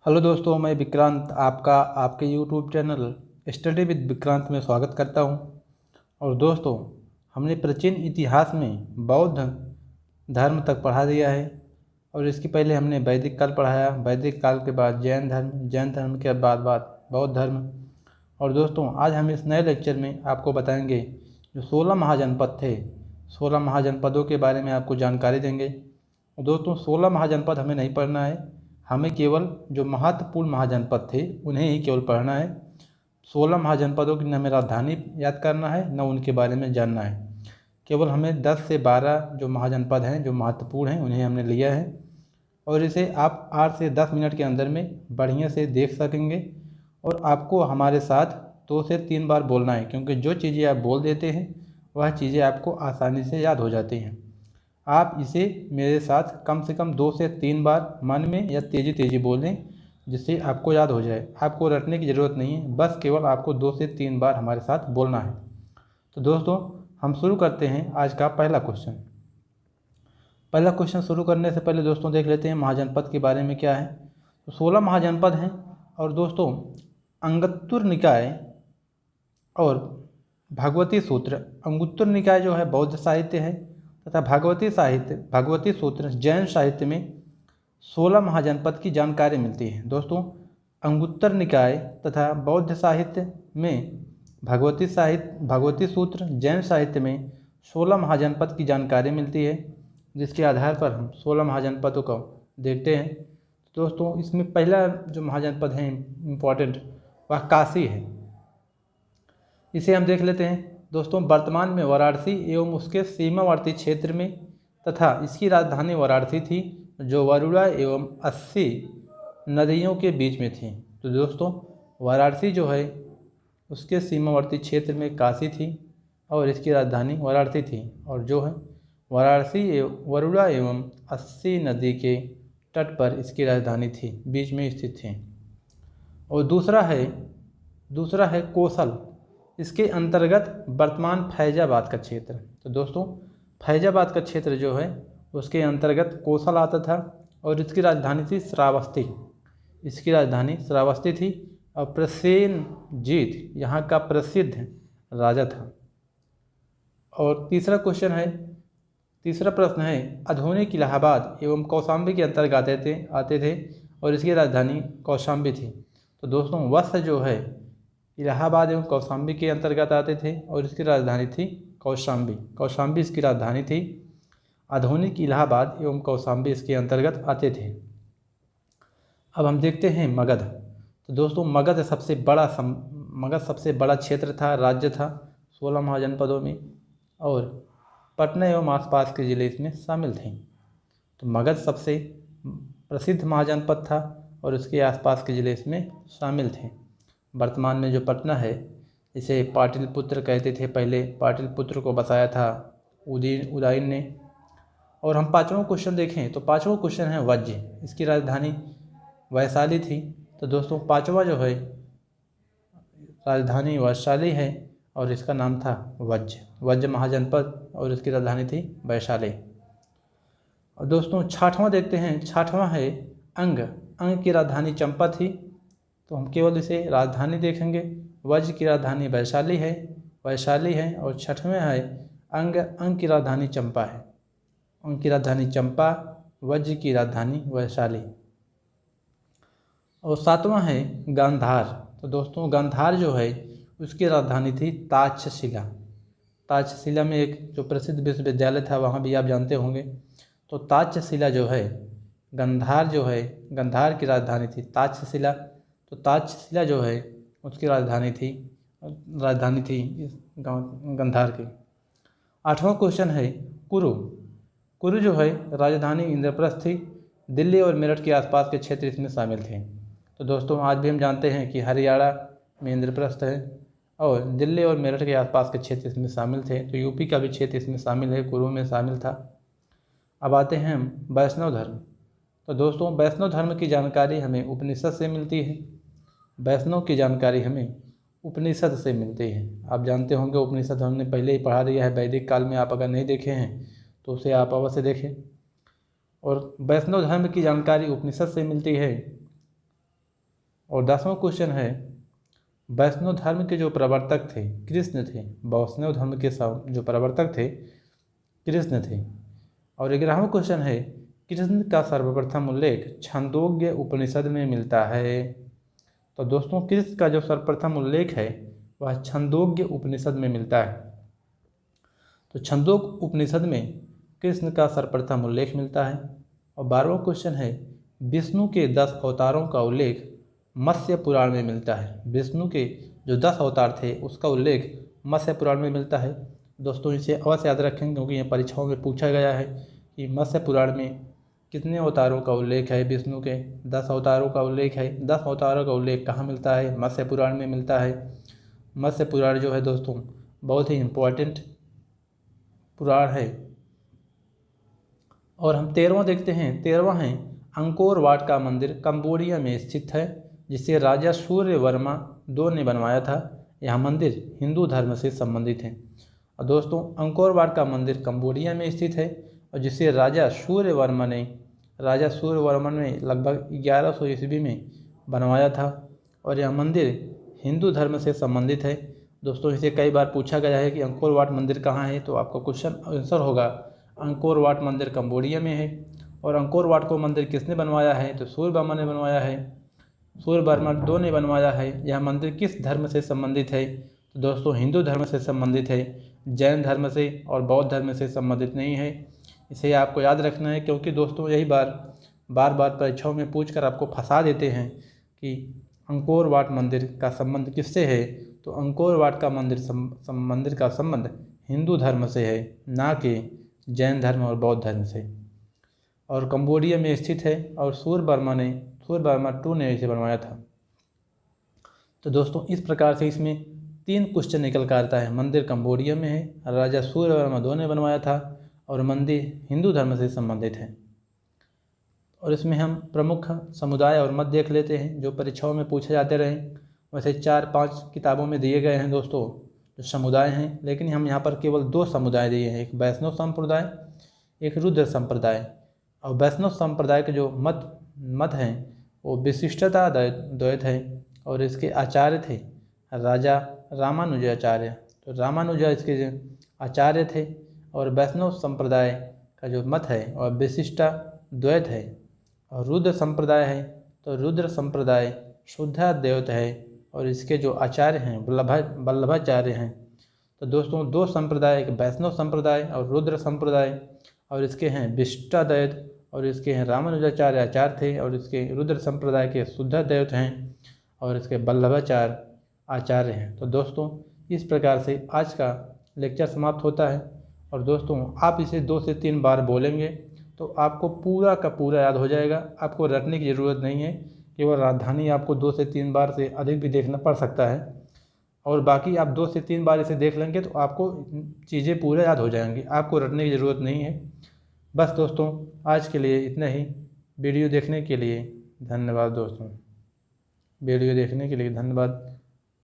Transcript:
Hello दोस्तों, मैं विक्रांत आपका आपके YouTube channel study with Vikrant में स्वागत करता हूं। और दोस्तों, हमने प्राचीन इतिहास में बौद्ध धर्म तक पढ़ा दिया है और इसके पहले हमने वैदिक काल पढ़ाया। वैदिक काल के बाद जैन धर्म के बाद बौद्ध धर्म। और दोस्तों, आज हम इस नए लेक्चर में आपको बताएंगे जो 16 महाजनपद थे, 16 महाजनपदों के बारे में आपको जानकारी देंगे। दोस्तों, 16 महाजनपद हमें नहीं पढ़ना है, हमें केवल जो महत्वपूर्ण महाजनपद थे उन्हें ही केवल पढ़ना है। 16 महाजनपदों की न हमें राजधानी याद करना है न उनके बारे में जानना है। केवल हमें 10 से 12 जो महाजनपद हैं जो महत्वपूर्ण हैं उन्हें हमने लिया है और इसे आप 8 से 10 मिनट के अंदर में बढ़िया से देख सकेंगे। और आपको हमारे साथ 2 से 3 बार बोलना है, क्योंकि जो चीज़ें आप बोल देते हैं वह चीज़ें आपको आसानी से याद हो जाती हैं। आप इसे मेरे साथ कम से कम 2 से 3 बार मन में या तेज़ी बोलें, जिससे आपको याद हो जाए। आपको रटने की ज़रूरत नहीं है, बस केवल आपको 2 से 3 बार हमारे साथ बोलना है। तो दोस्तों, हम शुरू करते हैं आज का पहला क्वेश्चन शुरू करने से पहले दोस्तों देख लेते हैं महाजनपद के बारे में क्या है। तो 16 महाजनपद हैं और दोस्तों अंगुत्तर निकाय और भगवती सूत्र। अंगुत्तर निकाय जो है बौद्ध साहित्य है तथा भगवती सूत्र जैन साहित्य में 16 महाजनपद की जानकारी मिलती है। दोस्तों, अंगुत्तर निकाय तथा बौद्ध साहित्य में भगवती सूत्र जैन साहित्य में 16 महाजनपद की जानकारी मिलती है, जिसके आधार पर हम 16 महाजनपदों को देखते हैं। दोस्तों, इसमें पहला जो महाजनपद है इम्पोर्टेंट वह काशी है। इसे हम देख लेते हैं। दोस्तों, वर्तमान में वाराणसी एवं उसके सीमावर्ती क्षेत्र में तथा इसकी राजधानी वाराणसी थी, जो वरुणा एवं 80 नदियों के बीच में थी। तो दोस्तों, वाराणसी जो है उसके सीमावर्ती क्षेत्र में काशी थी और इसकी राजधानी वाराणसी थी। और जो है वाराणसी वरुणा एवं 80 नदी के तट पर इसकी राजधानी थी, बीच में स्थित थी। और दूसरा है कौशल। इसके अंतर्गत वर्तमान फैजाबाद का क्षेत्र। तो दोस्तों, फैजाबाद का क्षेत्र जो है उसके अंतर्गत कौशल आता था और इसकी राजधानी थी श्रावस्ती। थी और प्रसेनजीत यहाँ का प्रसिद्ध राजा था। और तीसरा प्रश्न है आधुनिक इलाहाबाद एवं कौशाम्बी के अंतर्गत आते थे और इसकी राजधानी कौशाम्बी थी। तो दोस्तों, वत्स जो है इलाहाबाद एवं कौशाम्बी के अंतर्गत आते थे और इसकी राजधानी थी कौशाम्बी इसकी राजधानी थी। आधुनिक इलाहाबाद एवं कौशाम्बी इसके अंतर्गत आते थे। अब हम देखते हैं मगध। तो दोस्तों, मगध सबसे बड़ा क्षेत्र था, राज्य था 16 महाजनपदों में, और पटना एवं आसपास के ज़िले इसमें शामिल थे। तो मगध सबसे प्रसिद्ध महाजनपद था और उसके आसपास के ज़िले इसमें शामिल थे। वर्तमान में जो पटना है इसे पाटलिपुत्र कहते थे, पहले पाटलिपुत्र को बसाया था उदयन ने। और हम 5वां क्वेश्चन देखें तो 5वां क्वेश्चन है वज्र। इसकी राजधानी वैशाली थी। तो दोस्तों, 5वां जो है राजधानी वैशाली है और इसका नाम था वज्र महाजनपद और इसकी राजधानी थी वैशाली। और दोस्तों 6वां देखते हैं। 6वां है अंग की राजधानी चंपा थी। तो हम केवल इसे राजधानी देखेंगे। वज्र की राजधानी वैशाली है और 6वां है अंग की राजधानी चंपा है। अंग की राजधानी चंपा, वज्र की राजधानी वैशाली। और 7वां है गांधार। तो दोस्तों, गांधार जो है उसकी राजधानी थी ताक्षशिला में एक जो प्रसिद्ध विश्वविद्यालय था वहाँ भी आप जानते होंगे। तो ताक्षशिला जो है गांधार की राजधानी थी ताक्षशिला। तो ताक्षशिला जो है उसकी राजधानी थी गांधार की। 8वां क्वेश्चन है कुरु जो है राजधानी इंद्रप्रस्थ थी। दिल्ली और मेरठ के आसपास के क्षेत्र इसमें शामिल थे। तो दोस्तों, आज भी हम जानते हैं कि हरियाणा में इंद्रप्रस्थ है और दिल्ली और मेरठ के आसपास के क्षेत्र इसमें शामिल थे। तो यूपी का भी क्षेत्र इसमें शामिल है, कुरु में शामिल था। अब आते हैं हम वैष्णव धर्म। तो दोस्तों, वैष्णव धर्म की जानकारी हमें उपनिषद से मिलती है। वैष्णव की जानकारी हमें उपनिषद से मिलती है। आप जानते होंगे उपनिषद हमने पहले ही पढ़ा दिया है वैदिक काल में। आप अगर नहीं देखे हैं तो उसे आप अवश्य देखें। और वैष्णव धर्म की जानकारी उपनिषद से मिलती है। और 10वां क्वेश्चन है, वैष्णव धर्म के जो प्रवर्तक थे कृष्ण थे। वैष्णव धर्म के जो प्रवर्तक थे कृष्ण थे। और 11वां क्वेश्चन है, कृष्ण का सर्वप्रथम उल्लेख छंदोग्य उपनिषद में मिलता है। तो दोस्तों कृष्ण का जो सर्वप्रथम उल्लेख है वह छंदोग्य उपनिषद में मिलता है। तो छंदोग्य उपनिषद में कृष्ण का सर्वप्रथम उल्लेख मिलता है। और 12वां क्वेश्चन है, विष्णु के 10 अवतारों का उल्लेख मत्स्य पुराण में मिलता है। विष्णु के जो 10 अवतार थे उसका उल्लेख मत्स्य पुराण में मिलता है। दोस्तों इसे अवश्य याद रखें क्योंकि यह परीक्षाओं में पूछा गया है कि मत्स्य पुराण में कितने अवतारों का उल्लेख है। विष्णु के 10 अवतारों का उल्लेख है। 10 अवतारों का उल्लेख कहाँ मिलता है? मत्स्य पुराण में मिलता है। मत्स्य पुराण जो है दोस्तों बहुत ही इम्पोर्टेंट पुराण है। और हम 13वां देखते हैं। 13वां है, अंकोर वाट का मंदिर कंबोडिया में स्थित है, जिसे राजा सूर्यवर्मा II ने बनवाया था। यह मंदिर हिंदू धर्म से संबंधित है। और दोस्तों अंकोर वाट का मंदिर कंबोडिया में स्थित है और जिसे राजा सूर्यवर्मा ने लगभग 1100 ईस्वी में बनवाया था। और यह मंदिर हिंदू धर्म से संबंधित है। दोस्तों इसे कई बार पूछा गया है कि अंकोर वाट मंदिर कहाँ है, तो आपका क्वेश्चन आंसर होगा अंकोर वाट मंदिर कंबोडिया में है। और अंकोर वाट को मंदिर किसने बनवाया है? तो सूर्यवर्मा ने बनवाया है। सूर्यवर्मा II ने बनवाया है। यह मंदिर किस धर्म से संबंधित है? तो दोस्तों हिंदू धर्म से संबंधित है, जैन धर्म से और बौद्ध धर्म से संबंधित नहीं है। इसे आपको याद रखना है क्योंकि दोस्तों यही बार बार परीक्षाओं में पूछकर आपको फंसा देते हैं कि अंकोर वाट मंदिर का संबंध किससे है। तो अंकोर वाट का मंदिर का संबंध हिंदू धर्म से है, ना कि जैन धर्म और बौद्ध धर्म से। और कंबोडिया में स्थित है और सूर्यवर्मा II ने इसे बनवाया था। तो दोस्तों इस प्रकार से इसमें 3 क्वेश्चन निकल कर आता है। मंदिर कंबोडिया में है, राजा सूर्यवर्मा II ने बनवाया था और मंदिर हिंदू धर्म से संबंधित है। और इसमें हम प्रमुख समुदाय और मत देख लेते हैं जो परीक्षाओं में पूछे जाते रहे। वैसे 4-5 किताबों में दिए गए हैं दोस्तों जो समुदाय हैं, लेकिन हम यहाँ पर केवल 2 समुदाय दिए हैं, एक वैष्णव संप्रदाय, एक रुद्र संप्रदाय। और वैष्णव संप्रदाय के जो मत हैं वो विशिष्टता द्वैत है और इसके आचार्य थे राजा रामानुजाचार्य। तो रामानुजा इसके आचार्य थे। और वैष्णव संप्रदाय का जो मत है वह विशिष्टा द्वैत है। और रुद्र संप्रदाय है तो रुद्र संप्रदाय शुद्धाद्वैत है और इसके जो आचार्य हैं वल्लभाचार्य हैं। तो दोस्तों 2 संप्रदाय, एक वैष्णव संप्रदाय और रुद्र संप्रदाय, और इसके हैं विशिष्टाद्वैत और इसके हैं रामानुजाचार्य आचार्य थे और इसके रुद्र संप्रदाय के शुद्धाद्वैत हैं और इसके वल्लभाचार्य आचार्य हैं। तो दोस्तों इस प्रकार से आज का लेक्चर समाप्त होता है। और दोस्तों आप इसे 2 से 3 बार बोलेंगे तो आपको पूरा का पूरा याद हो जाएगा। आपको रटने की ज़रूरत नहीं है, केवल राजधानी आपको 2 से 3 बार से अधिक भी देखना पड़ सकता है। और बाकी आप 2 से 3 बार इसे देख लेंगे तो आपको चीज़ें पूरा याद हो जाएंगी, आपको रटने की ज़रूरत नहीं है। बस दोस्तों आज के लिए इतना ही। वीडियो देखने के लिए धन्यवाद दोस्तों। वीडियो देखने के लिए धन्यवाद।